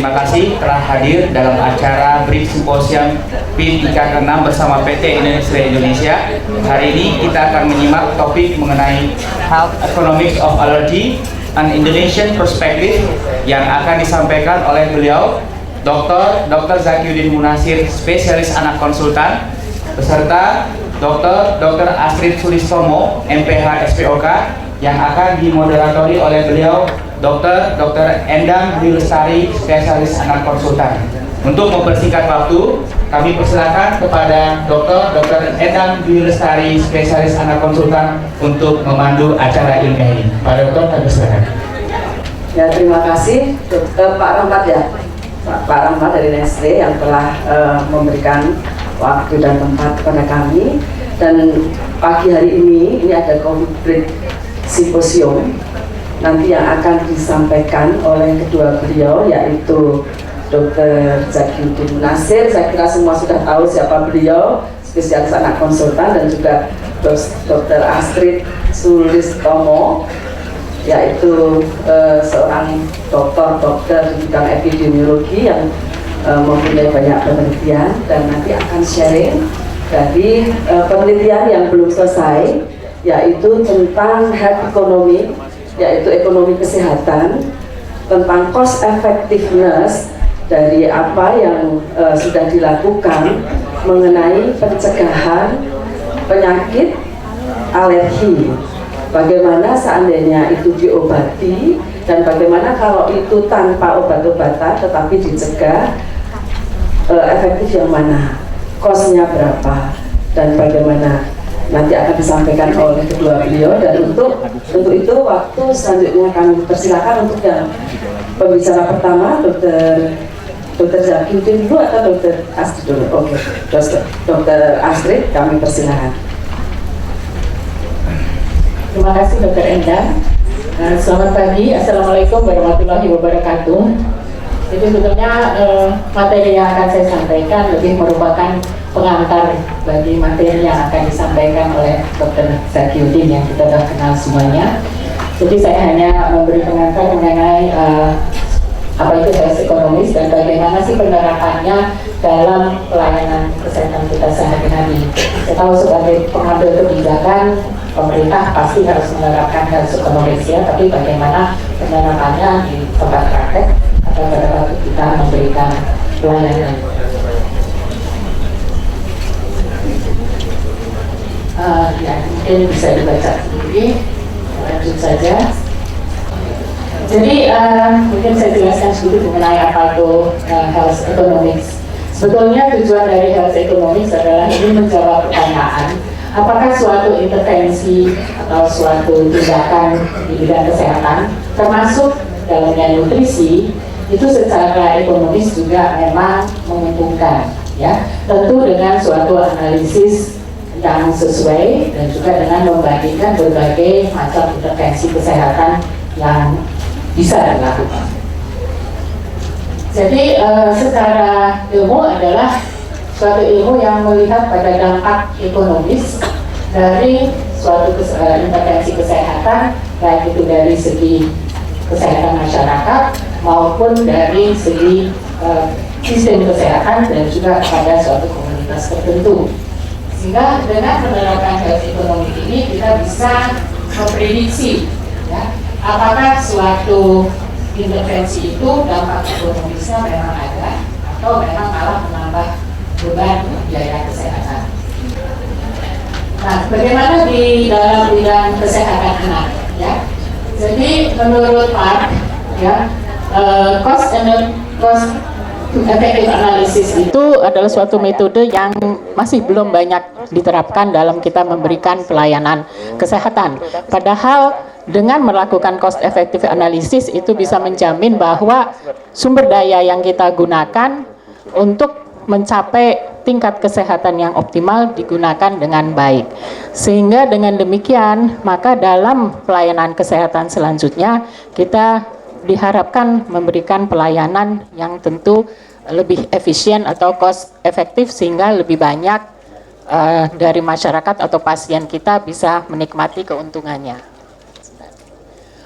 terima kasih telah hadir dalam acara Brief Symposium PIN IKA ke-6 bersama PT Indonesia. Hari ini kita akan menyimak topik mengenai Health Economics of Allergy, an Indonesian Perspective, yang akan disampaikan oleh beliau, Dr. Zakiuddin Munasir, spesialis anak konsultan, beserta Dr. Astrid Sulistomo, MPH SPOK, yang akan dimoderatori oleh beliau, Dr. Endang Dwi Lestari, spesialis anak konsultan. Untuk mempersingkat waktu, kami persilakan kepada Dr. Endang Dwi Lestari, spesialis anak konsultan, untuk memandu acara ilmiah ini. Pak Dokter, kami persilakan. Ya, terima kasih Pak Rahmat ya, Pak Rahmat dari Nestle yang telah memberikan waktu dan tempat kepada kami. Dan pagi hari ini ada Brief Symposium nanti yang akan disampaikan oleh kedua beliau, yaitu Dr. Zakiuddin Munasir. Saya kira semua sudah tahu siapa beliau, spesialis anak konsultan, dan juga Dr. Astrid Sulistomo, yaitu seorang dokter di bidang epidemiologi yang mempunyai banyak penelitian, dan nanti akan sharing dari penelitian yang belum selesai, yaitu tentang health economy, yaitu ekonomi kesehatan, tentang cost effectiveness dari apa yang sudah dilakukan mengenai pencegahan penyakit alergi. Bagaimana seandainya itu diobati, dan bagaimana kalau itu tanpa obat-obatan tetapi dicegah, efektif yang mana, kosnya berapa, dan bagaimana, nanti akan disampaikan oleh kedua beliau. Dan untuk itu waktu selanjutnya kami persilakan untuk yang pembicara pertama, Dr. Zakiuddin dulu atau Dr. Astrid dulu? Oke, Dr. Astrid, kami persilakan. Terima kasih Dr. Endang. Selamat pagi, Assalamualaikum warahmatullahi wabarakatuh. Jadi sebetulnya materi yang akan saya sampaikan lebih merupakan pengantar bagi materi yang akan disampaikan oleh Dr. Zakiuddin yang kita sudah kenal semuanya. Jadi saya hanya memberi pengantar mengenai apa itu health economics dan bagaimana sih penerapannya dalam pelayanan kesehatan kita sehari-hari. Saya tahu sebagai pengambil kebijakan, pemerintah pasti harus menerapkan health economics ya, tapi bagaimana penerapannya di tempat praktek atau pada waktu kita memberikan pelayanan. Ya, mungkin bisa dibaca sendiri. Lanjut saja. Jadi mungkin saya jelaskan sedikit mengenai apa itu health economics. Sebetulnya tujuan dari health economics adalah ini menjawab pertanyaan, apakah suatu intervensi atau suatu tindakan di bidang kesehatan, termasuk dalamnya nutrisi, itu secara ekonomis juga memang menguntungkan, ya. Tentu dengan suatu analisis yang sesuai dan juga dengan membandingkan berbagai macam intervensi kesehatan yang bisa dilakukan. Jadi secara ilmu adalah suatu ilmu yang melihat pada dampak ekonomis dari suatu intervensi kesehatan, baik itu dari segi kesehatan masyarakat maupun dari segi sistem kesehatan dan juga pada suatu komunitas tertentu. Sehingga dengan menerapkan health economy ini kita bisa memprediksi ya, apakah suatu intervensi itu dampak ekonomisnya memang ada atau memang malah menambah beban biaya kesehatan. Nah, bagaimana di dalam bidang kesehatan anak ya? Jadi menurut Park ya, cost effective analysis itu adalah suatu metode yang masih belum banyak diterapkan dalam kita memberikan pelayanan kesehatan. Padahal dengan melakukan cost effective analysis itu bisa menjamin bahwa sumber daya yang kita gunakan untuk mencapai tingkat kesehatan yang optimal digunakan dengan baik. Sehingga dengan demikian, maka dalam pelayanan kesehatan selanjutnya kita diharapkan memberikan pelayanan yang tentu lebih efisien atau cost efektif sehingga lebih banyak dari masyarakat atau pasien kita bisa menikmati keuntungannya.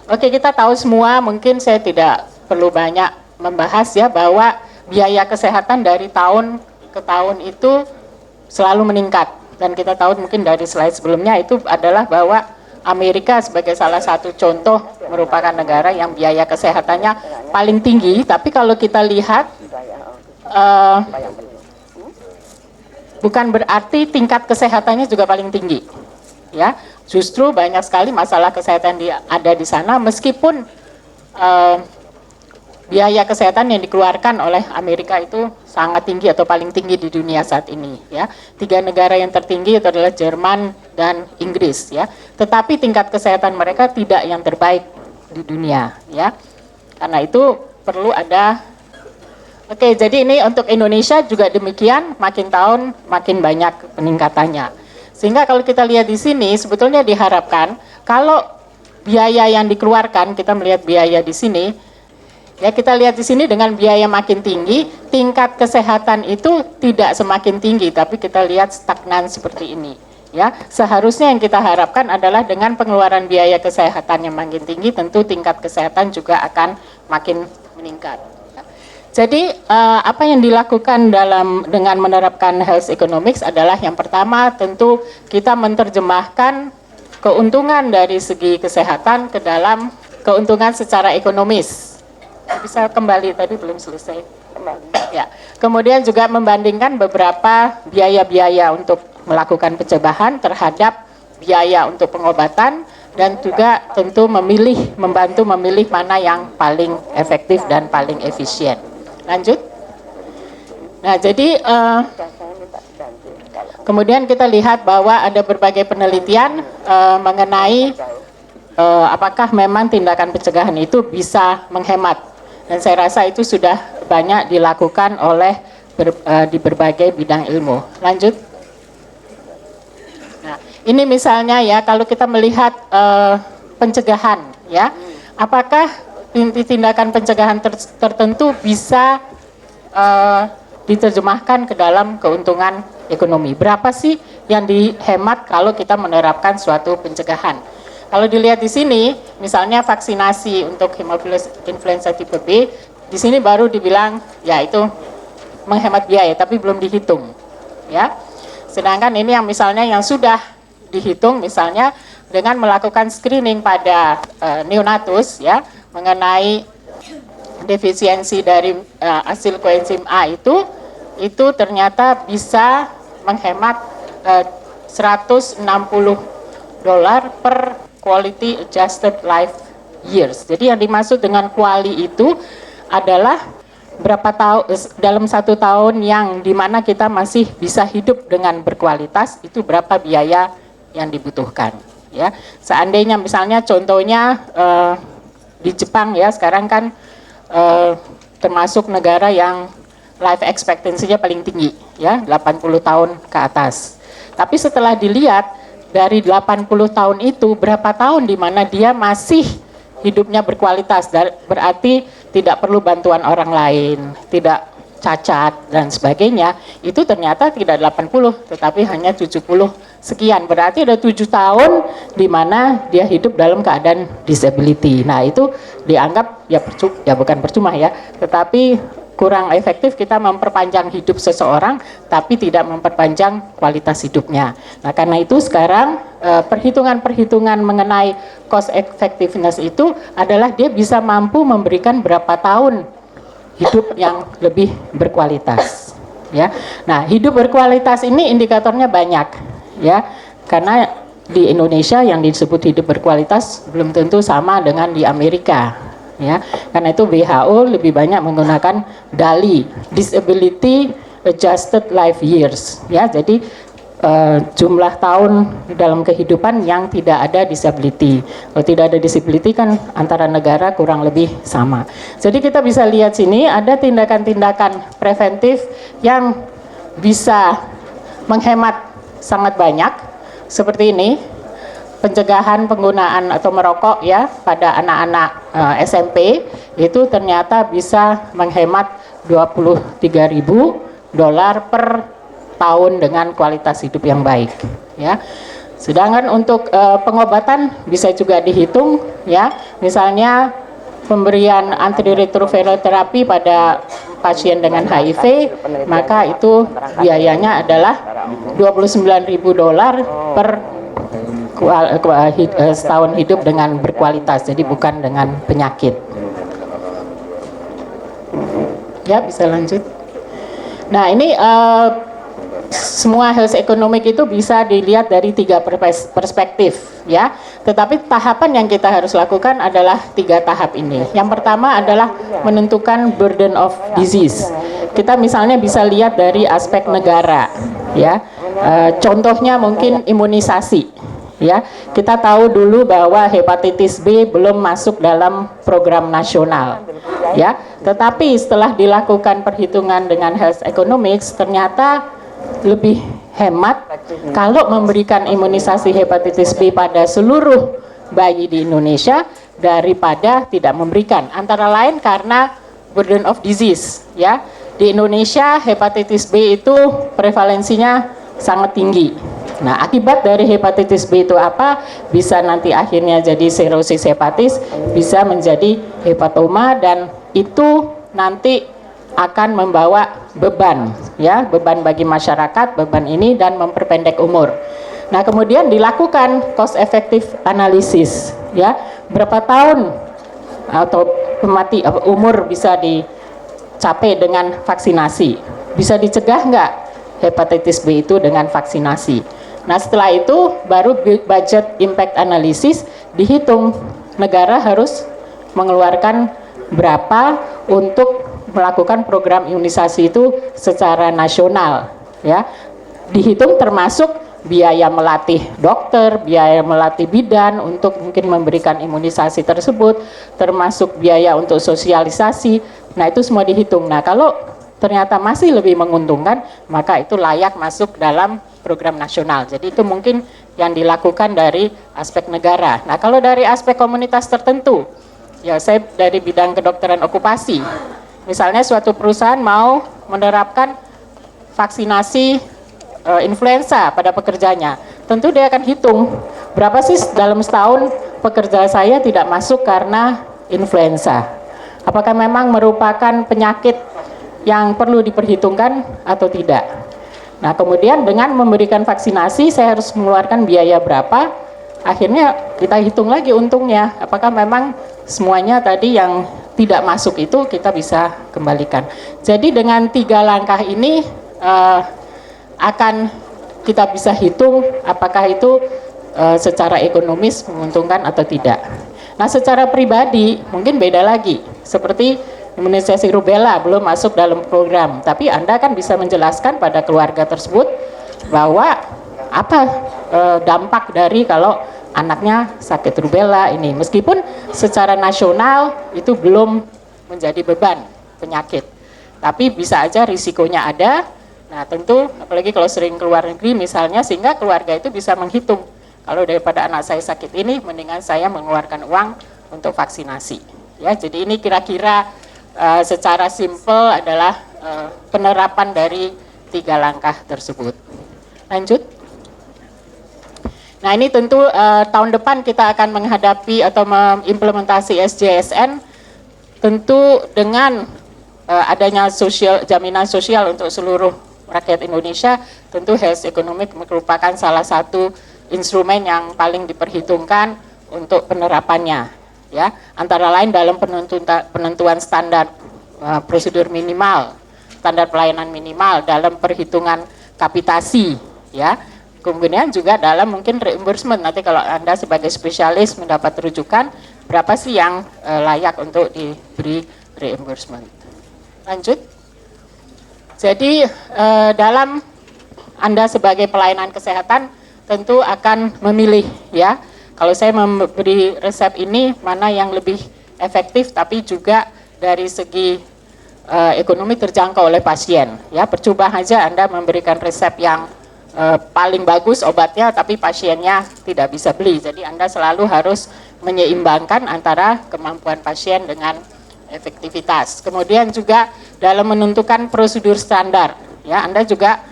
Oke, kita tahu semua, mungkin saya tidak perlu banyak membahas ya bahwa biaya kesehatan dari tahun ke tahun itu selalu meningkat, dan kita tahu mungkin dari slide sebelumnya itu adalah bahwa Amerika sebagai salah satu contoh merupakan negara yang biaya kesehatannya paling tinggi. Tapi kalau kita lihat bukan berarti tingkat kesehatannya juga paling tinggi, ya. Justru banyak sekali masalah kesehatan ada di sana, meskipun biaya kesehatan yang dikeluarkan oleh Amerika itu sangat tinggi atau paling tinggi di dunia saat ini, ya. 3 negara yang tertinggi itu adalah Jerman dan Inggris, ya. Tetapi tingkat kesehatan mereka tidak yang terbaik di dunia, ya. Karena itu perlu ada. Oke, jadi ini untuk Indonesia juga demikian, makin tahun makin banyak peningkatannya. Sehingga kalau kita lihat di sini sebetulnya diharapkan kalau biaya yang dikeluarkan, kita melihat biaya di sini. Ya, kita lihat di sini dengan biaya makin tinggi, tingkat kesehatan itu tidak semakin tinggi, tapi kita lihat stagnan seperti ini. Ya, seharusnya yang kita harapkan adalah dengan pengeluaran biaya kesehatan yang makin tinggi, tentu tingkat kesehatan juga akan makin meningkat. Jadi apa yang dilakukan dengan menerapkan health economics adalah yang pertama tentu kita menerjemahkan keuntungan dari segi kesehatan ke dalam keuntungan secara ekonomis. Bisa kembali, tadi belum selesai. Ya. Kemudian juga membandingkan beberapa biaya-biaya untuk melakukan pencegahan terhadap biaya untuk pengobatan, dan juga tentu membantu memilih mana yang paling efektif dan paling efisien. Lanjut. Nah, jadi kemudian kita lihat bahwa ada berbagai penelitian mengenai apakah memang tindakan pencegahan itu bisa menghemat. Dan saya rasa itu sudah banyak dilakukan oleh di berbagai bidang ilmu. Lanjut. Nah, ini misalnya ya, kalau kita melihat pencegahan, ya, apakah tindakan pencegahan tertentu bisa diterjemahkan ke dalam keuntungan ekonomi? Berapa sih yang dihemat kalau kita menerapkan suatu pencegahan? Kalau dilihat di sini, misalnya vaksinasi untuk hemofilos influenza tipe B, di sini baru dibilang ya itu menghemat biaya, tapi belum dihitung, ya. Sedangkan ini yang misalnya yang sudah dihitung, misalnya dengan melakukan screening pada neonatus, ya, mengenai defisiensi dari asil koenzim A itu ternyata bisa menghemat $160 per quality adjusted life years. Jadi yang dimaksud dengan quali itu adalah berapa tahun dalam 1 tahun yang dimana kita masih bisa hidup dengan berkualitas, itu berapa biaya yang dibutuhkan, ya. Seandainya misalnya contohnya di Jepang, ya, sekarang kan termasuk negara yang life expectancy-nya paling tinggi, ya, 80 tahun ke atas. Tapi setelah dilihat dari 80 tahun itu berapa tahun di mana dia masih hidupnya berkualitas, berarti tidak perlu bantuan orang lain, tidak cacat dan sebagainya, itu ternyata tidak 80 tetapi hanya 70 sekian, berarti ada 7 tahun di mana dia hidup dalam keadaan disability. Nah, itu dianggap ya bukan percuma, ya, tetapi kurang efektif kita memperpanjang hidup seseorang tapi tidak memperpanjang kualitas hidupnya. Nah, karena itu sekarang perhitungan-perhitungan mengenai cost effectiveness itu adalah dia bisa mampu memberikan berapa tahun hidup yang lebih berkualitas, ya. Nah, hidup berkualitas ini indikatornya banyak, ya, karena di Indonesia yang disebut hidup berkualitas belum tentu sama dengan di Amerika, ya. Karena itu WHO lebih banyak menggunakan DALY, Disability Adjusted Life Years, ya. Jadi jumlah tahun dalam kehidupan yang tidak ada disability. Kalau tidak ada disability kan antara negara kurang lebih sama. Jadi kita bisa lihat sini ada tindakan-tindakan preventif yang bisa menghemat sangat banyak, seperti ini. Pencegahan penggunaan atau merokok, ya, pada anak-anak SMP itu ternyata bisa menghemat $23.000 per tahun dengan kualitas hidup yang baik, ya. Sedangkan untuk pengobatan bisa juga dihitung, ya. Misalnya pemberian antiretroviral terapi pada pasien dengan HIV, maka itu biayanya adalah $29.000 per setahun hidup dengan berkualitas, jadi bukan dengan penyakit. Ya, bisa lanjut. Nah, ini semua health economic itu bisa dilihat dari 3 perspektif, ya. Tetapi tahapan yang kita harus lakukan adalah 3 tahap ini. Yang pertama adalah menentukan burden of disease. Kita misalnya bisa lihat dari aspek negara, ya. Contohnya mungkin imunisasi, ya. Kita tahu dulu bahwa hepatitis B belum masuk dalam program nasional, ya. Tetapi setelah dilakukan perhitungan dengan health economics, ternyata lebih hemat kalau memberikan imunisasi hepatitis B pada seluruh bayi di Indonesia daripada tidak memberikan. Antara lain karena burden of disease, ya. Di Indonesia hepatitis B itu prevalensinya sangat tinggi. Nah, akibat dari hepatitis B itu apa? Bisa nanti akhirnya jadi serosis hepatis, bisa menjadi hepatoma, dan itu nanti akan membawa beban, ya, beban bagi masyarakat, beban ini, dan memperpendek umur. Nah, kemudian dilakukan cost effective analysis, ya, berapa tahun atau umur bisa dicapai dengan vaksinasi, bisa dicegah nggak hepatitis B itu dengan vaksinasi. Nah, setelah itu baru budget impact analysis, dihitung negara harus mengeluarkan berapa untuk melakukan program imunisasi itu secara nasional, ya. Dihitung termasuk biaya melatih dokter, biaya melatih bidan untuk mungkin memberikan imunisasi tersebut, termasuk biaya untuk sosialisasi. Nah, itu semua dihitung. Nah, kalau ternyata masih lebih menguntungkan, maka itu layak masuk dalam program nasional. Jadi itu mungkin yang dilakukan dari aspek negara. Nah, kalau dari aspek komunitas tertentu, ya, saya dari bidang kedokteran okupasi. Misalnya suatu perusahaan mau menerapkan vaksinasi influenza pada pekerjanya, tentu dia akan hitung berapa sih dalam setahun pekerja saya tidak masuk karena influenza. Apakah memang merupakan penyakit yang perlu diperhitungkan atau tidak? Nah, kemudian dengan memberikan vaksinasi saya harus mengeluarkan biaya berapa? Akhirnya kita hitung lagi untungnya, apakah memang semuanya tadi yang tidak masuk itu kita bisa kembalikan. Jadi dengan 3 langkah ini akan kita bisa hitung apakah itu secara ekonomis menguntungkan atau tidak. Nah, secara pribadi mungkin beda lagi. Seperti imunisasi rubella belum masuk dalam program, tapi Anda kan bisa menjelaskan pada keluarga tersebut bahwa apa dampak dari kalau anaknya sakit rubella ini, meskipun secara nasional itu belum menjadi beban penyakit, tapi bisa aja risikonya ada. Nah, tentu apalagi kalau sering keluar negeri misalnya, sehingga keluarga itu bisa menghitung, kalau daripada anak saya sakit ini mendingan saya mengeluarkan uang untuk vaksinasi, ya. Jadi ini kira-kira secara simpel adalah penerapan dari 3 langkah tersebut. Lanjut. Nah, ini tentu tahun depan kita akan menghadapi atau mengimplementasi SJSN, tentu dengan adanya jaminan sosial untuk seluruh rakyat Indonesia, tentu health economic merupakan salah satu instrumen yang paling diperhitungkan untuk penerapannya, ya. Antara lain dalam penentuan standar prosedur minimal, standar pelayanan minimal, dalam perhitungan kapitasi, ya. Kemudian juga dalam mungkin reimbursement, nanti kalau Anda sebagai spesialis mendapat rujukan, berapa sih yang layak untuk diberi reimbursement. Lanjut. Jadi dalam Anda sebagai pelayanan kesehatan tentu akan memilih, ya. Kalau saya memberi resep ini, mana yang lebih efektif tapi juga dari segi ekonomi terjangkau oleh pasien, ya. Percuma aja Anda memberikan resep yang paling bagus obatnya tapi pasiennya tidak bisa beli. Jadi Anda selalu harus menyeimbangkan antara kemampuan pasien dengan efektivitas. Kemudian juga dalam menentukan prosedur standar, ya. Anda juga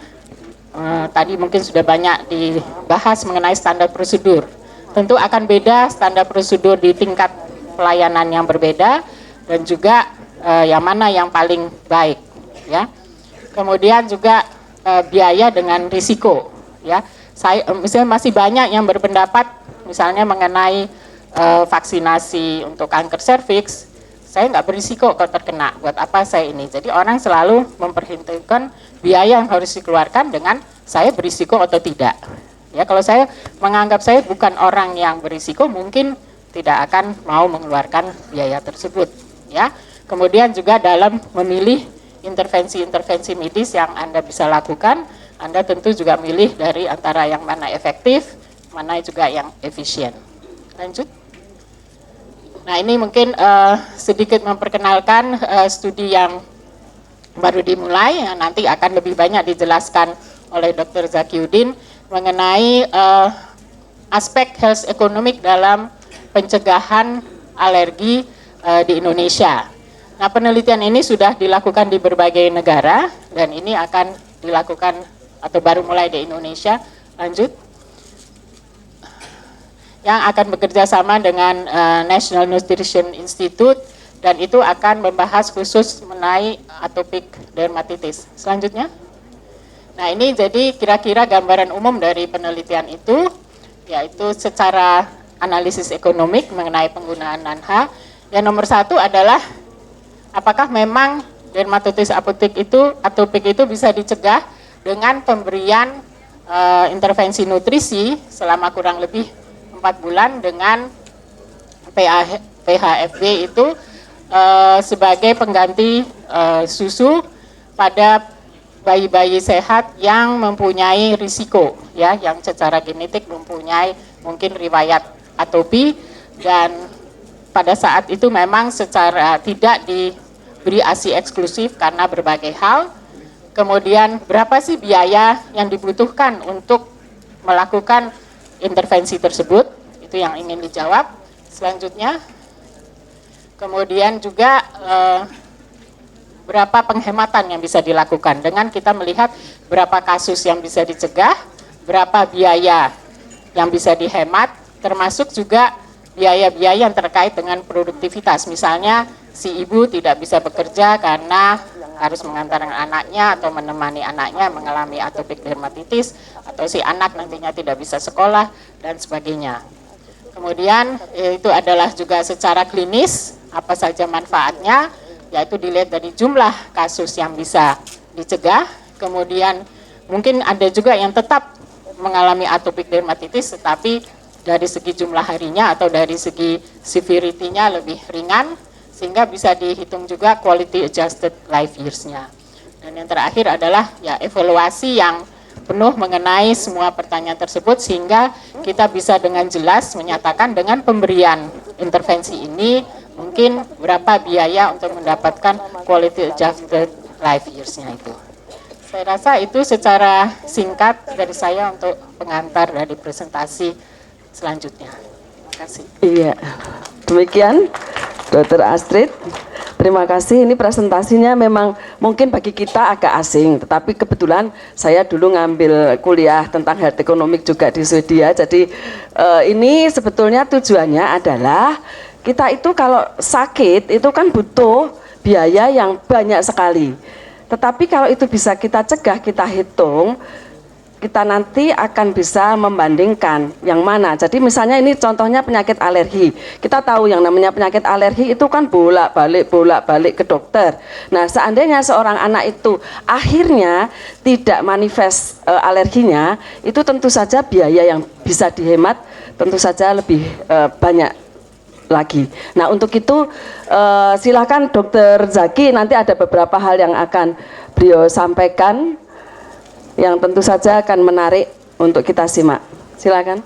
tadi mungkin sudah banyak dibahas mengenai standar prosedur. Tentu akan beda standar prosedur di tingkat pelayanan yang berbeda dan juga yang mana yang paling baik, ya. Kemudian juga biaya dengan risiko, ya. Misalnya masih banyak yang berpendapat misalnya mengenai vaksinasi untuk kanker serviks, saya nggak berisiko kalau terkena, buat apa saya ini? Jadi orang selalu memperhitungkan biaya yang harus dikeluarkan dengan saya berisiko atau tidak. Ya, kalau saya menganggap saya bukan orang yang berisiko, mungkin tidak akan mau mengeluarkan biaya tersebut, ya. Kemudian juga dalam memilih intervensi-intervensi medis yang Anda bisa lakukan, Anda tentu juga milih dari antara yang mana efektif, mana juga yang efisien. Lanjut. Nah, ini mungkin sedikit memperkenalkan studi yang baru dimulai, yang nanti akan lebih banyak dijelaskan oleh Dr. Zakiuddin mengenai aspek health economic dalam pencegahan alergi di Indonesia. Nah, penelitian ini sudah dilakukan di berbagai negara dan ini akan dilakukan atau baru mulai di Indonesia. Lanjut. Yang akan bekerja sama dengan National Nutrition Institute dan itu akan membahas khusus mengenai atopic dermatitis. Selanjutnya. Nah, ini jadi kira-kira gambaran umum dari penelitian itu, yaitu secara analisis ekonomik mengenai penggunaan NaNH. Yang nomor 1 adalah apakah memang dermatitis atopik itu bisa dicegah dengan pemberian intervensi nutrisi selama kurang lebih 4 bulan dengan PHFB itu sebagai pengganti susu pada bayi-bayi sehat yang mempunyai risiko, ya, yang secara genetik mempunyai mungkin riwayat atopi dan pada saat itu memang secara tidak diberi ASI eksklusif karena berbagai hal. Kemudian berapa sih biaya yang dibutuhkan untuk melakukan intervensi tersebut? Itu yang ingin dijawab. Selanjutnya, kemudian juga berapa penghematan yang bisa dilakukan dengan kita melihat berapa kasus yang bisa dicegah, berapa biaya yang bisa dihemat, termasuk juga biaya-biaya yang terkait dengan produktivitas. Misalnya si ibu tidak bisa bekerja karena harus mengantarkan anaknya atau menemani anaknya mengalami atopic dermatitis, atau si anak nantinya tidak bisa sekolah dan sebagainya. Kemudian itu adalah juga secara klinis apa saja manfaatnya, yaitu dilihat dari jumlah kasus yang bisa dicegah. Kemudian mungkin ada juga yang tetap mengalami atopic dermatitis tetapi dari segi jumlah harinya atau dari segi severity-nya lebih ringan, sehingga bisa dihitung juga quality adjusted life years-nya. Dan yang terakhir adalah ya evaluasi yang penuh mengenai semua pertanyaan tersebut sehingga kita bisa dengan jelas menyatakan dengan pemberian intervensi ini mungkin berapa biaya untuk mendapatkan quality adjusted life years-nya itu. Saya rasa itu secara singkat dari saya untuk pengantar dari presentasi selanjutnya. Terima kasih. Iya, demikian Dr. Astrid. Terima kasih. Ini presentasinya memang mungkin bagi kita agak asing, tetapi kebetulan saya dulu ngambil kuliah tentang health economic juga di Swedia. Jadi ini sebetulnya tujuannya adalah kita itu kalau sakit itu kan butuh biaya yang banyak sekali. Tetapi kalau itu bisa kita cegah, kita hitung, kita nanti akan bisa membandingkan yang mana. Jadi misalnya ini contohnya penyakit alergi. Kita tahu yang namanya penyakit alergi itu kan bolak-balik ke dokter. Nah, seandainya seorang anak itu akhirnya tidak manifest alerginya, itu tentu saja biaya yang bisa dihemat tentu saja lebih banyak lagi. Nah, untuk itu silakan Dr. Zaki, nanti ada beberapa hal yang akan beliau sampaikan yang tentu saja akan menarik untuk kita simak. Silakan.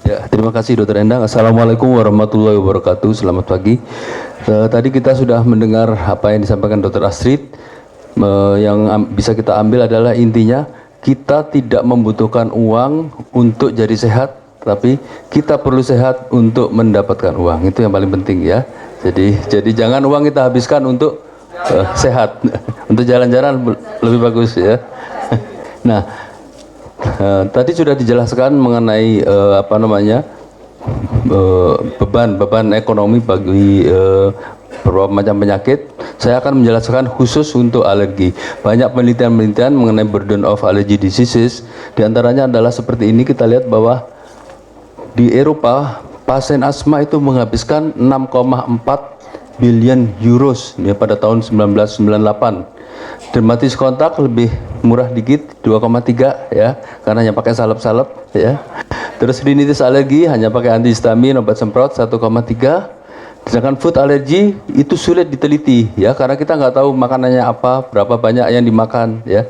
Ya, terima kasih Dr. Endang. Assalamualaikum warahmatullahi wabarakatuh. Selamat pagi. Tadi kita sudah mendengar apa yang disampaikan Dr. Astrid. Yang bisa kita ambil adalah intinya kita tidak membutuhkan uang untuk jadi sehat, tapi kita perlu sehat untuk mendapatkan uang. Itu yang paling penting ya. Jadi jangan uang kita habiskan untuk sehat. Untuk jalan-jalan lebih bagus ya. Nah, tadi sudah dijelaskan mengenai beban ekonomi bagi beberapa macam penyakit. Saya akan menjelaskan khusus untuk alergi. Banyak penelitian-penelitian mengenai burden of allergy diseases. Di antaranya adalah seperti ini, kita lihat bahwa di Eropa pasien asma itu menghabiskan 6,4 billion euros ya, pada tahun 1998. Dermatitis kontak lebih murah dikit, 2,3 ya, karena hanya pakai salep-salep ya. Terus rinitis alergi hanya pakai antihistamin, obat semprot 1,3. Sedangkan food allergy itu sulit diteliti ya, karena kita nggak tahu makanannya apa, berapa banyak yang dimakan ya.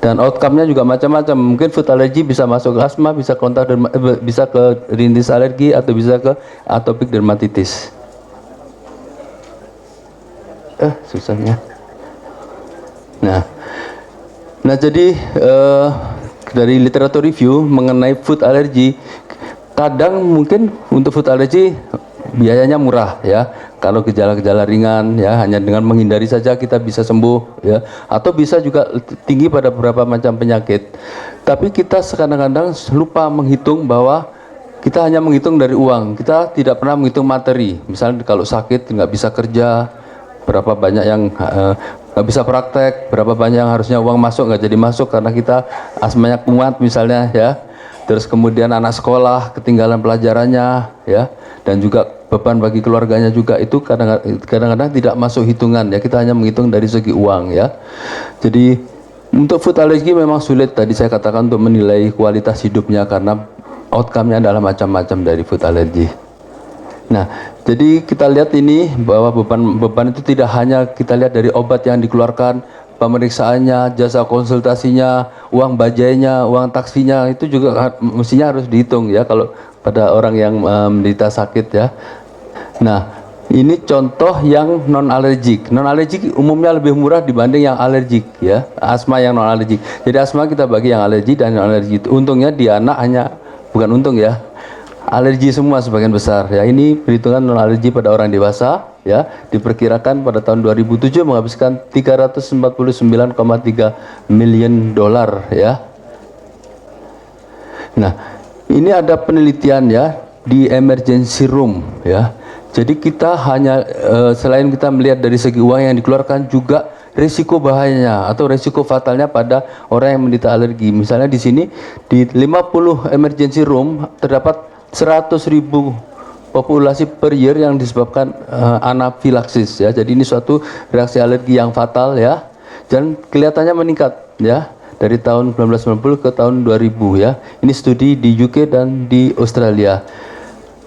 Dan outcome-nya juga macam-macam. Mungkin food allergy bisa masuk ke asma, bisa bisa ke rinitis alergi, atau bisa ke atopic dermatitis. Susahnya. Nah jadi dari literatur review mengenai food allergy, kadang mungkin untuk food allergy biayanya murah ya, kalau gejala-gejala ringan ya, hanya dengan menghindari saja kita bisa sembuh ya, atau bisa juga tinggi pada beberapa macam penyakit. Tapi kita kadang-kadang lupa menghitung bahwa kita hanya menghitung dari uang, kita tidak pernah menghitung materi. Misalnya kalau sakit nggak bisa kerja, berapa banyak yang nggak bisa praktek, berapa banyak yang harusnya uang masuk nggak jadi masuk karena kita asmanya kumat misalnya ya. Terus kemudian anak sekolah ketinggalan pelajarannya ya, dan juga beban bagi keluarganya juga, itu kadang-kadang tidak masuk hitungan ya, kita hanya menghitung dari segi uang ya. Jadi untuk food allergy memang sulit tadi saya katakan untuk menilai kualitas hidupnya, karena outcome-nya adalah macam-macam dari food allergy. Nah, jadi kita lihat ini bahwa beban itu tidak hanya kita lihat dari obat yang dikeluarkan, pemeriksaannya, jasa konsultasinya, uang bajainya, uang taksinya, itu juga mestinya harus dihitung ya kalau pada orang yang menderita sakit ya. Nah, ini contoh yang non alergik. Non alergik umumnya lebih murah dibanding yang alergik ya. Asma yang non alergik. Jadi asma kita bagi yang alergi dan non alergi. Untungnya di anak hanya, bukan untung ya, alergi semua sebagian besar ya. Ini perhitungan non alergi pada orang dewasa ya, diperkirakan pada tahun 2007 menghabiskan 349,3 miliar dolar ya. Nah, ini ada penelitian ya di emergency room ya. Jadi kita hanya selain kita melihat dari segi uang yang dikeluarkan, juga risiko bahayanya atau risiko fatalnya pada orang yang menderita alergi. Misalnya di sini di 50 emergency room terdapat 100.000 populasi per year yang disebabkan anafilaksis ya. Jadi ini suatu reaksi alergi yang fatal ya, dan kelihatannya meningkat ya dari tahun 1990 ke tahun 2000 ya. Ini studi di UK dan di Australia.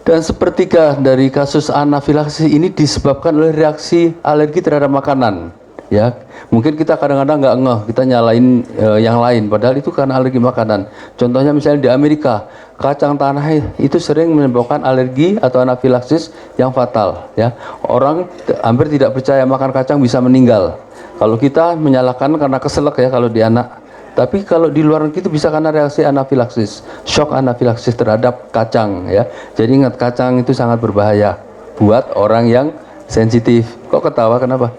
Dan sepertiga dari kasus anafilaksis ini disebabkan oleh reaksi alergi terhadap makanan ya. Mungkin kita kadang-kadang nggak ngeh, kita nyalain yang lain, padahal itu karena alergi makanan. Contohnya misalnya di Amerika, kacang tanah itu sering menyebabkan alergi atau anafilaksis yang fatal ya. Orang hampir tidak percaya makan kacang bisa meninggal. Kalau kita menyalahkan karena keselak ya kalau di anak, tapi kalau di luar negeri itu bisa karena reaksi anafilaksis, shock anafilaksis terhadap kacang ya. Jadi ingat, kacang itu sangat berbahaya buat orang yang sensitif. Kok ketawa, kenapa?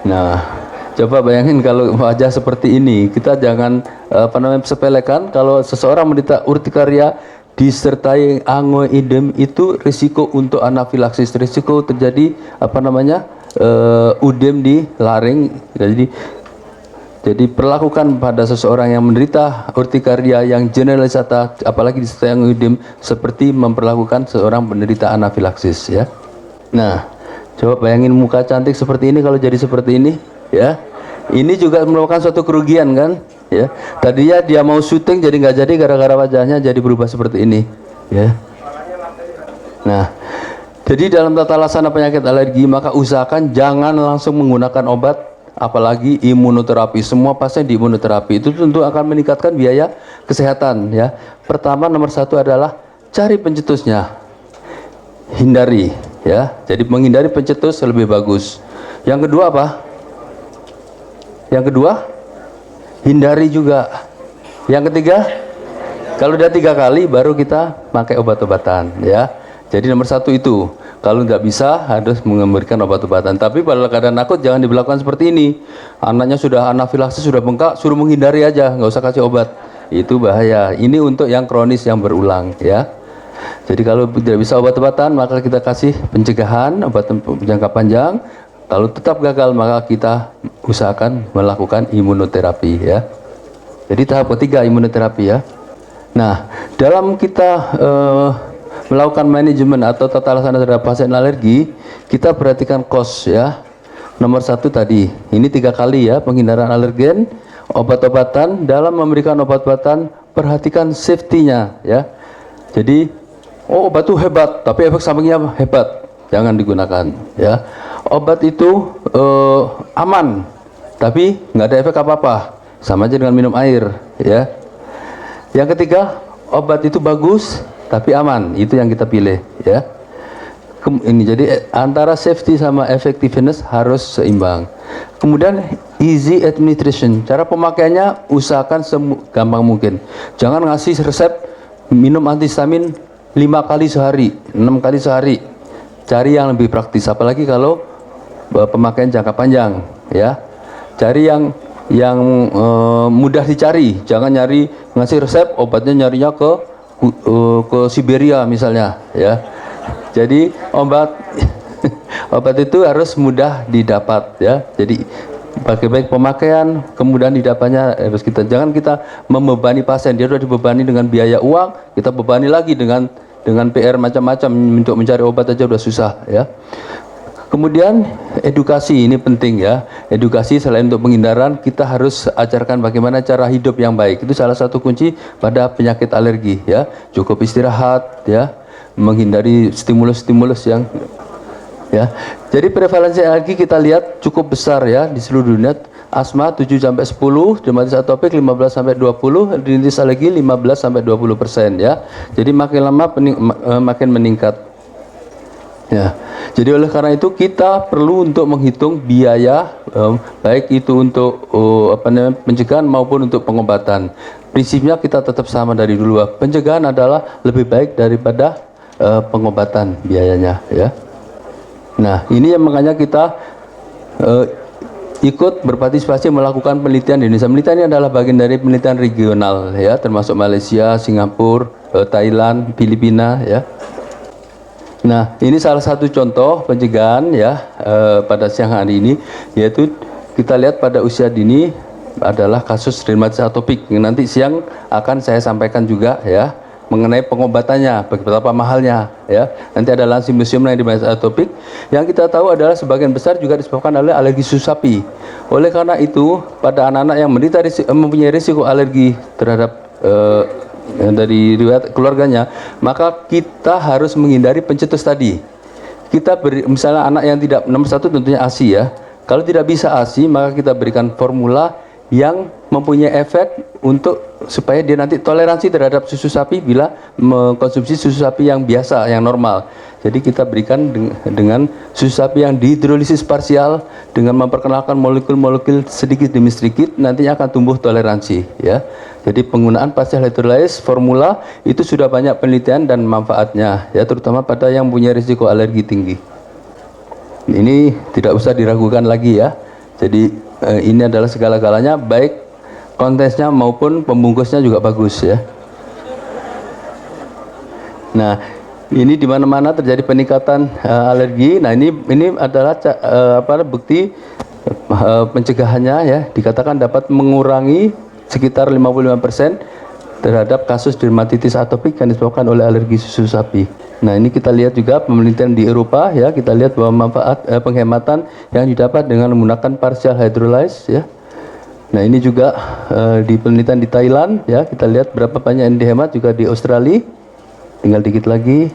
Nah, coba bayangin kalau wajah seperti ini, kita jangan sepelekan. Kalau seseorang menderita urtikaria disertai angoidem, itu risiko untuk anafilaksis, risiko terjadi udem di laring. Jadi perlakukan pada seseorang yang menderita urtikaria yang generalisata, apalagi disertai angoidem, seperti memperlakukan seorang penderita anafilaksis ya. Nah, coba bayangin muka cantik seperti ini kalau jadi seperti ini ya. Ini juga merupakan suatu kerugian kan ya. Tadinya dia mau syuting jadi nggak jadi gara-gara wajahnya jadi berubah seperti ini ya. Nah, jadi dalam tata laksana penyakit alergi, maka usahakan jangan langsung menggunakan obat, apalagi imunoterapi. Semua pasien di imunoterapi itu tentu akan meningkatkan biaya kesehatan ya. Pertama, nomor satu adalah cari pencetusnya, hindari ya. Jadi menghindari pencetus lebih bagus. Yang kedua apa? Yang kedua, hindari juga. Yang ketiga, kalau udah 3 kali baru kita pakai obat-obatan ya. Jadi nomor satu itu, kalau nggak bisa harus memberikan obat-obatan. Tapi pada keadaan akut jangan diberlakukan seperti ini. Anaknya sudah anafilaksis, sudah bengkak, suruh menghindari aja, nggak usah kasih obat. itu bahaya. Ini untuk yang kronis yang berulang ya. Jadi kalau tidak bisa obat-obatan maka kita kasih pencegahan, obat jangka panjang. Kalau tetap gagal maka kita usahakan melakukan imunoterapi ya. Jadi tahap ketiga imunoterapi ya. Nah, dalam kita melakukan manajemen atau tata laksana terhadap pasien alergi, kita perhatikan cost ya. Nomor 1 tadi, ini 3 kali ya, penghindaran alergen, obat-obatan. Dalam memberikan obat-obatan, perhatikan safety-nya ya. Jadi, obat itu hebat, tapi efek sampingnya hebat, jangan digunakan ya. Obat itu aman, tapi nggak ada efek apa-apa, sama aja dengan minum air ya. Yang ketiga, obat itu bagus, tapi aman, itu yang kita pilih ya. Ini jadi antara safety sama effectiveness harus seimbang. Kemudian easy administration, cara pemakaiannya usahakan segampang mungkin. Jangan ngasih resep minum antihistamin 5 kali sehari, 6 kali sehari. Cari yang lebih praktis, apalagi kalau pemakaian jangka panjang ya. Cari yang mudah dicari, jangan nyari ngasih resep obatnya nyarinya ke Siberia misalnya ya. Jadi obat itu harus mudah didapat ya. Jadi baik pemakaian, kemudian didapatnya harus jangan kita membebani pasien. Dia sudah dibebani dengan biaya uang, kita bebani lagi dengan PR macam-macam untuk mencari obat aja udah susah ya. Kemudian edukasi ini penting ya. Edukasi selain untuk penghindaran, kita harus ajarkan bagaimana cara hidup yang baik. Itu salah satu kunci pada penyakit alergi ya. Cukup istirahat ya, menghindari stimulus-stimulus yang ya. Jadi prevalensi alergi kita lihat cukup besar ya di seluruh dunia. Asma 7 sampai 10, dermatitis atopik 15 sampai 20, rinitis alergi 15 sampai 20% ya. Jadi makin lama makin meningkat. Ya. Jadi oleh karena itu kita perlu untuk menghitung biaya baik itu untuk pencegahan maupun untuk pengobatan. Prinsipnya kita tetap sama dari dulu. Pencegahan adalah lebih baik daripada pengobatan biayanya ya. Nah, ini yang makanya kita ikut berpartisipasi melakukan penelitian di Indonesia. Penelitian ini adalah bagian dari penelitian regional ya, termasuk Malaysia, Singapura, Thailand, Filipina ya. Nah, ini salah satu contoh pencegahan ya pada siang hari ini, yaitu kita lihat pada usia dini adalah kasus dermatitis atopik yang nanti siang akan saya sampaikan juga ya mengenai pengobatannya, betapa mahalnya ya. Nanti ada lansing museum yang dermatitis atopik. Yang kita tahu adalah sebagian besar juga disebabkan oleh alergi susu sapi. Oleh karena itu, pada anak-anak yang mempunyai risiko alergi terhadap dari riwayat keluarganya, maka kita harus menghindari pencetus tadi. Kita misalnya anak yang tidak, nomor 1 tentunya ASI ya. Kalau tidak bisa ASI, maka kita berikan formula yang mempunyai efek supaya dia nanti toleransi terhadap susu sapi bila mengkonsumsi susu sapi yang biasa, yang normal. Jadi kita berikan dengan susu sapi yang dihidrolisis parsial dengan memperkenalkan molekul-molekul sedikit demi sedikit, nantinya akan tumbuh toleransi ya. Jadi penggunaan partial hydrolysis formula itu sudah banyak penelitian dan manfaatnya ya, terutama pada yang punya risiko alergi tinggi. Ini tidak usah diragukan lagi ya. Jadi ini adalah segala-galanya, baik kontesnya maupun pembungkusnya juga bagus ya. Nah, ini di mana-mana terjadi peningkatan alergi. Nah, ini adalah bukti pencegahannya ya, dikatakan dapat mengurangi sekitar 55% terhadap kasus dermatitis atopik yang disebabkan oleh alergi susu sapi. Nah, ini kita lihat juga penelitian di Eropa ya, kita lihat bahwa manfaat penghematan yang didapat dengan menggunakan partial hydrolysis ya. Nah, ini juga di penelitian di Thailand ya, kita lihat berapa banyak yang dihemat, juga di Australia. Tinggal dikit lagi,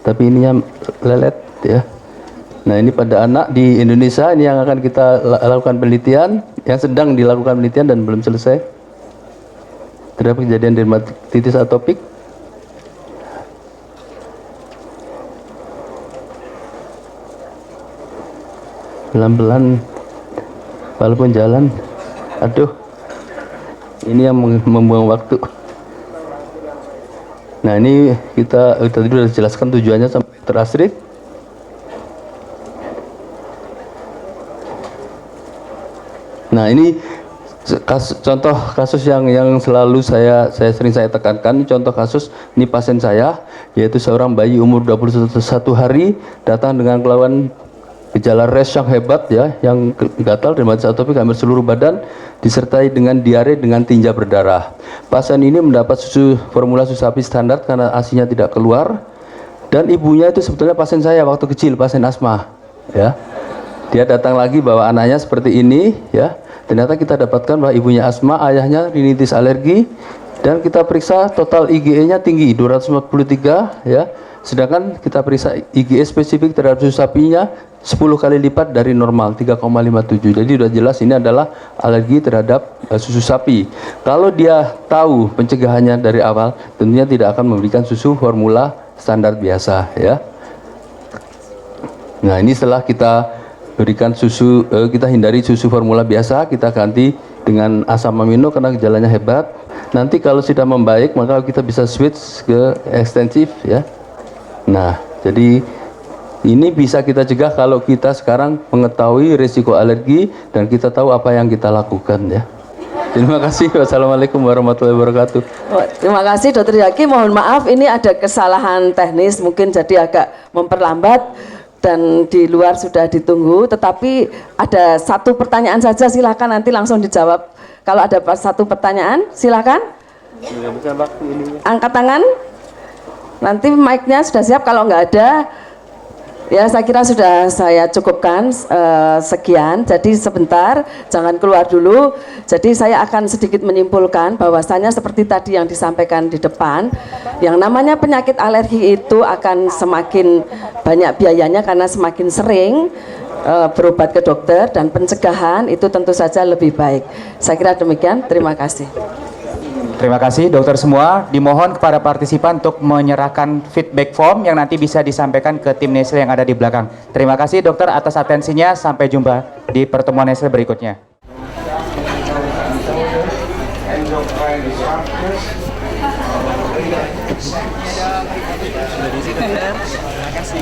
tapi ininya lelet ya. Nah, ini pada anak di Indonesia, ini yang akan kita lakukan penelitian, yang sedang dilakukan penelitian dan belum selesai terhadap kejadian dermatitis atopik. Pelan-pelan walaupun jalan. Aduh, ini yang membuang waktu. Nah, ini kita tadi sudah jelaskan tujuannya sampai terasri. Nah, ini Contoh kasus yang selalu saya sering saya tekankan, contoh kasus ini pasien saya, yaitu seorang bayi umur 21 hari datang dengan keluhan gejala rash yang hebat ya, yang gatal, dermatitis atopik hampir seluruh badan, disertai dengan diare dengan tinja berdarah. Pasien ini mendapat formula susu sapi standar karena ASI-nya tidak keluar, dan ibunya itu sebetulnya pasien saya waktu kecil, pasien asma ya. Dia datang lagi bawa anaknya seperti ini ya. Ternyata kita dapatkan bahwa ibunya asma, ayahnya rinitis alergi, dan kita periksa total IgE-nya tinggi 243 ya. Sedangkan kita periksa IgE spesifik terhadap susu sapinya 10 kali lipat dari normal 3,57. Jadi sudah jelas ini adalah alergi terhadap susu sapi. Kalau dia tahu pencegahannya dari awal, tentunya tidak akan memberikan susu formula standar biasa ya. Nah, ini setelah kita berikan susu, kita hindari susu formula biasa, kita ganti dengan asam amino karena gejalanya hebat. Nanti kalau sudah membaik, maka kita bisa switch ke ekstensif ya. Nah, jadi ini bisa kita cegah kalau kita sekarang mengetahui risiko alergi dan kita tahu apa yang kita lakukan ya. Terima kasih. Wassalamualaikum warahmatullahi wabarakatuh. Terima kasih Dr. Yaki. Mohon maaf, ini ada kesalahan teknis, mungkin jadi agak memperlambat. Dan di luar sudah ditunggu, tetapi ada satu pertanyaan saja, silakan nanti langsung dijawab. Kalau ada satu pertanyaan, silakan. Angkat tangan. Nanti mic-nya sudah siap, kalau nggak ada, ya saya kira sudah saya cukupkan sekian. Jadi sebentar, jangan keluar dulu. Jadi saya akan sedikit menyimpulkan bahwasanya seperti tadi yang disampaikan di depan, yang namanya penyakit alergi itu akan semakin banyak biayanya karena semakin sering berobat ke dokter, dan pencegahan itu tentu saja lebih baik. Saya kira demikian, terima kasih. Terima kasih dokter semua. Dimohon kepada partisipan untuk menyerahkan feedback form yang nanti bisa disampaikan ke tim Nestle yang ada di belakang. Terima kasih dokter atas atensinya. Sampai jumpa di pertemuan Nestle berikutnya. Terima kasih.